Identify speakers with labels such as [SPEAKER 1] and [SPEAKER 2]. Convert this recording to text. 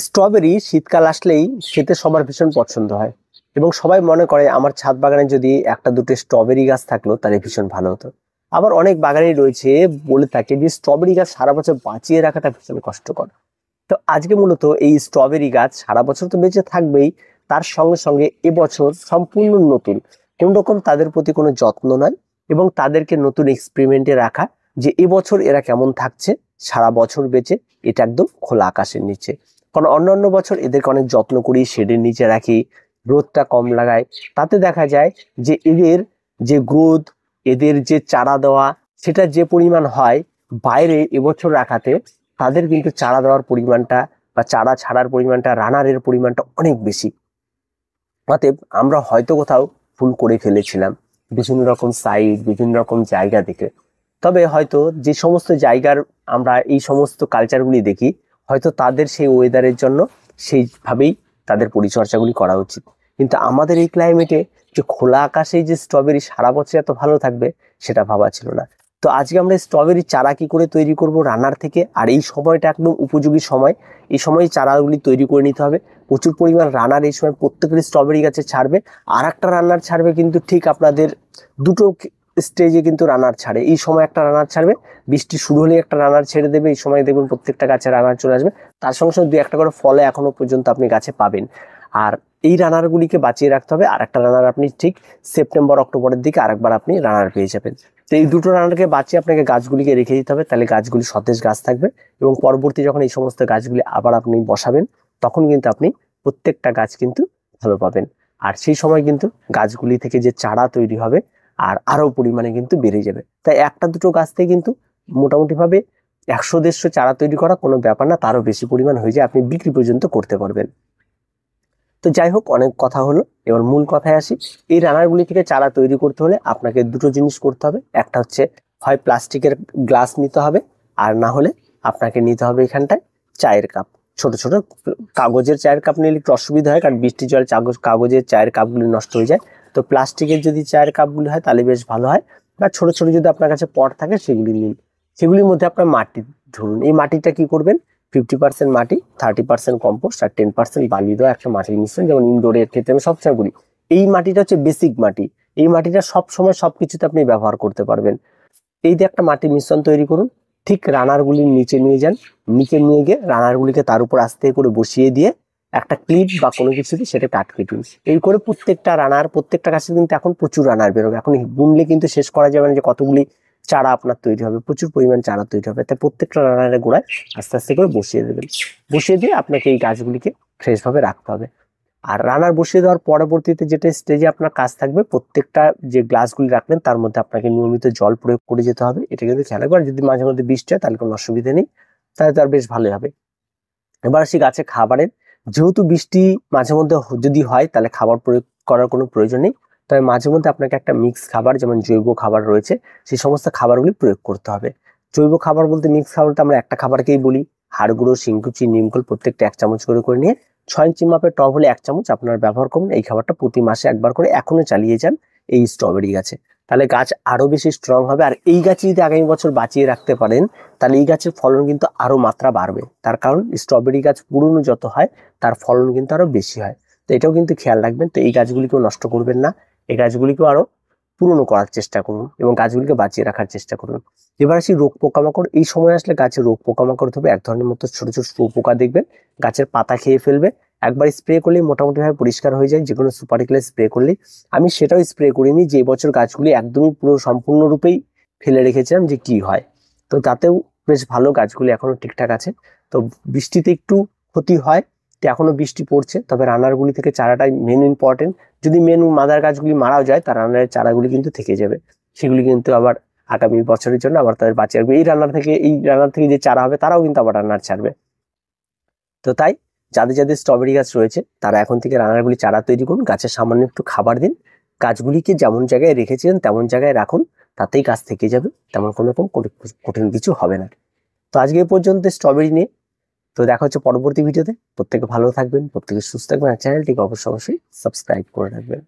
[SPEAKER 1] Strawberry শীতকাল আসলেই খেতে সবার ভীষণ পছন্দ হয় এবং সবাই মনে করে আমার ছাদ বাগানে যদি একটা দুটো স্ট্রবেরি গাছ থাকলো তাহলে ভীষণ ভালো হতো। আবার অনেক বাগানই রয়েছে বলে থাকে যে স্ট্রবেরি গাছ সারা বছর বাঁচিয়ে রাখাটা ভীষণ কষ্টকর। তো আজকে মূলত এই স্ট্রবেরি গাছ সারা বছর তো বেঁচে থাকবেই, তার সঙ্গে সঙ্গে এবছর সম্পূর্ণ নতুন, কোন রকম তাদের প্রতি কোনো যত্ন নয় এবং তাদেরকে নতুন এক্সপেরিমেন্টে রাখা যে এবছর এরা কেমন থাকছে সারা বছর বেঁচে, এটা একদম খোলা আকাশের নিচে। কারণ অন্যান্য বছর এদেরকে অনেক যত্ন করি, শেডের নিচে রাখি, রোদটা কম লাগাই, তাতে দেখা যায় যে এদের যে গ্রোথ, এদের যে চারা দেওয়া সেটা যে পরিমাণ হয় বাইরে এবছর রাখাতে তাদের কিন্তু চারা দেওয়ার পরিমাণটা বা চারা ছাড়ার পরিমাণটা, রানারের পরিমাণটা অনেক বেশি। অতএব আমরা হয়তো কোথাও ভুল করে ফেলেছিলাম বিভিন্ন রকম সাইড, বিভিন্ন রকম জায়গা থেকে। তবে হয়তো যে সমস্ত জায়গার আমরা এই সমস্ত কালচারগুলি দেখি, হয়তো তাদের সেই ওয়েদারের জন্য সেইভাবেই তাদের পরিচর্যাগুলি করা উচিত। কিন্তু আমাদের এই ক্লাইমেটে যে খোলা আকাশে যে স্ট্রবেরি সারা বছর এত ভালো থাকবে সেটা ভাবা ছিল না। তো আজকে আমরা স্ট্রবেরি চারা কি করে তৈরি করব রানার থেকে, আর এই সময়টা একদম উপযোগী সময়। এই সময় চারাগুলি তৈরি করে নিতে হবে। প্রচুর পরিমাণ রানার এই সময় প্রত্যেকের স্ট্রবেরি গাছে ছাড়বে, আর একটা রানার ছাড়বে কিন্তু ঠিক আপনাদের দুটো স্টেজে কিন্তু রানার ছাড়ে। এই সময় একটা রানার ছাড়বে, বৃষ্টি শুরু হলে একটা রানার ছেড়ে দেবে, এই সময় দেখবেন প্রত্যেকটা গাছে রানার চলে আসবে। তার সঙ্গে সঙ্গে দুই একটা করে ফলে এখনো পর্যন্ত আপনি গাছে পাবেন। আর এই রানারগুলিকে বাঁচিয়ে রাখতে হবে। আর একটা রানার আপনি ঠিক সেপ্টেম্বর অক্টোবরের দিকে আরেকবার আপনি রানার পেয়ে যাবেন। তো এই দুটো রানারকে বাঁচিয়ে আপনাকে গাছগুলিকে রেখে দিতে হবে, তাহলে গাছগুলি সতেজ গাছ থাকবে এবং পরবর্তী যখন এই সমস্ত গাছগুলি আবার আপনি বসাবেন তখন কিন্তু আপনি প্রত্যেকটা গাছ কিন্তু ভালো পাবেন। আর সেই সময় কিন্তু গাছগুলি থেকে যে চারা তৈরি হবে আর আরো পরিমাণে কিন্তু বেড়ে যাবে। তাই একটা দুটো গাছ থেকে কিন্তু মোটামুটি ভাবে 100-150 চারা তৈরি করা কোনো ব্যাপার না, তারও বেশি পরিমাণ হয়ে যায়, আপনি বিক্রি পর্যন্ত করতে পারবেন। তো যাই হোক, অনেক কথা হলো, এবার মূল কথায় আসি। এই রানারগুলি থেকে চারা তৈরি করতে হলে আপনাকে দুটো জিনিস করতে হবে। একটা হচ্ছে হয় প্লাস্টিকের গ্লাস নিতে হবে, আর না হলে আপনাকে নিতে হবে এখানটায় চায়ের কাপ। ছোট ছোট কাগজের চায়ের কাপ নিলে একটু অসুবিধা হয়, কারণ বৃষ্টির জল কাগজের চায়ের কাপগুলি নষ্ট হয়ে যায়। তো প্লাস্টিকের যদি চায়ের কাপগুলি হয় তাহলে বেশ ভালো হয়, বা ছোট ছোট যদি আপনার কাছে পট থাকে সেগুলি নিন। সেগুলির মধ্যে আপনার মাটি ধরুন, এই মাটিটা কি করবেন, 50% মাটি, 30% কম্পোস্ট আর 10% বালি দেওয়া একটা মাটির মিশ্রণ, যেমন ইনডোরের ক্ষেত্রে আমি সবসময় বলি এই মাটিটা হচ্ছে বেসিক মাটি। এই মাটিটা সবসময় সবকিছুতে আপনি ব্যবহার করতে পারবেন। এই যে একটা মাটির মিশ্রণ তৈরি করুন, ঠিক রানারগুলির নিচে নিয়ে যান, নিচে নিয়ে গিয়ে রানারগুলিকে তার উপর আস্তে করে বসিয়ে দিয়ে একটা ক্লিপ বা কোনো কিছু দিয়ে সেটা আটকে দিন। এই করে প্রত্যেকটা রানার, প্রত্যেকটা গাছে কিন্তু এখন প্রচুর রানার বেরোবে। এখন গুনলে কিন্তু শেষ করা যাবে না যে কতগুলি চারা আপনার তৈরি হবে, প্রচুর পরিমাণ চারা তৈরি হবে। তাই প্রত্যেকটা রানারের গোড়ায় আস্তে আস্তে করে বসিয়ে দেবেন। বসিয়ে দিয়ে আপনাকে এই গাছগুলিকে ফ্রেশভাবে রাখতে হবে। আর রানার বসিয়ে দেওয়ার পরবর্তীতে যেটা স্টেজে আপনার কাজ থাকবে, প্রত্যেকটা যে গ্লাসগুলি রাখলেন তার মধ্যে আপনাকে নিয়মিত জল প্রয়োগ করে যেতে হবে। এটা কিন্তু খেয়াল রাখবেন, যদি মাঝে মধ্যে বৃষ্টি হয় তাহলে কোনো অসুবিধা নেই, তাহলে তার বেশ ভালোই হবে। এবার আসি গাছে খাবারের। যেহেতু বৃষ্টি মাঝে মধ্যে যদি হয় তাহলে খাবার প্রয়োগ করার কোনো প্রয়োজন নেই, তবে মাঝে মধ্যে আপনাকে একটা মিক্স খাবার, যেমন জৈব খাবার রয়েছে, সেই সমস্ত খাবারগুলি প্রয়োগ করতে হবে। জৈব খাবার বলতে মিক্স খাবারটা আমরা একটা খাবারকেই বলি। হাড় গুঁড়ো, শিংকুচি, নিমখোল প্রত্যেকটা 1 চামচ করে নিয়ে 6 ইঞ্চি মাপের টব হলে 1 চামচ আপনার ব্যবহার করুন। এই খাবারটা প্রতি মাসে একবার করে এখনো চালিয়ে যান এই স্ট্রবেরি গাছে, তাহলে গাছ আরো বেশি স্ট্রং হবে। আর এই গাছ যদি আগামী বছর বাঁচিয়ে রাখতে পারেন তাহলে এই গাছের ফলন কিন্তু আরো মাত্রা বাড়বে। তার কারণ স্ট্রবেরি গাছ পুরনো যত হয় তার ফলন কিন্তু আরো বেশি হয়। তো এটাও কিন্তু খেয়াল রাখবেন। তো এই গাছগুলিকেও নষ্ট করবেন না, এই গাছগুলিকেও আরো পুরনো করার চেষ্টা করুন এবং গাছগুলিকে বাঁচিয়ে রাখার চেষ্টা করুন। এবার আসি রোগ পোকামাকড়। এই সময় আসলে গাছে রোগ পোকামাকড় হবে, এক ধরনের মতো ছোট ছোট পোকা দেখবেন গাছের পাতা খেয়ে ফেলবে। একবার স্প্রে করলেই মোটামুটি ভাবে পরিষ্কার হয়ে যায়, যে কোনো সুপার ক্লে স্প্রে করলেই। আমি সেটাও স্প্রে করিনি, যে বছর গাছগুলি একদমই পুরো সম্পূর্ণরূপেই ফেলে রেখেছিলাম যে কি হয়। তো তাতেও বেশ ভালো, গাছগুলি এখনো ঠিকঠাক আছে। তো বৃষ্টিতে একটু ক্ষতি হয়, তো এখনো বৃষ্টি পড়ছে, তবে রানারগুলি থেকে চারাটাই মেন ইম্পর্টেন্ট। যদি মেন মাদার গাছগুলি মারাও যায় তার রানারের চারাগুলি কিন্তু থেকে যাবে, সেগুলি কিন্তু আবার আগামী বছরের জন্য আবার তাদের বাঁচিয়ে রাখবে। এই রানার থেকে যে চারা হবে তারাও কিন্তু আবার রানার ছাড়বে। তো তাই যাদের যাদের স্ট্রবেরি গাছ রয়েছে তারা এখন থেকে রানারগুলি চারা তৈরি করুন, গাছের সামান্য একটু খাবার দিন, গাছগুলিকে যেমন জায়গায় রেখেছিলেন তেমন জায়গায় রাখুন, তাতেই গাছ থেকে যাবে, তেমন কোনো রকম কঠিন কিছু হবে না। তো আজকে এই পর্যন্ত স্ট্রবেরি নিয়ে। তো দেখা হচ্ছে পরবর্তী ভিডিওতে। প্রত্যেকে ভালো থাকবেন, প্রত্যেকে সুস্থ থাকবেন, আর চ্যানেলটিকে অবশ্যই সাবস্ক্রাইব করে রাখবেন।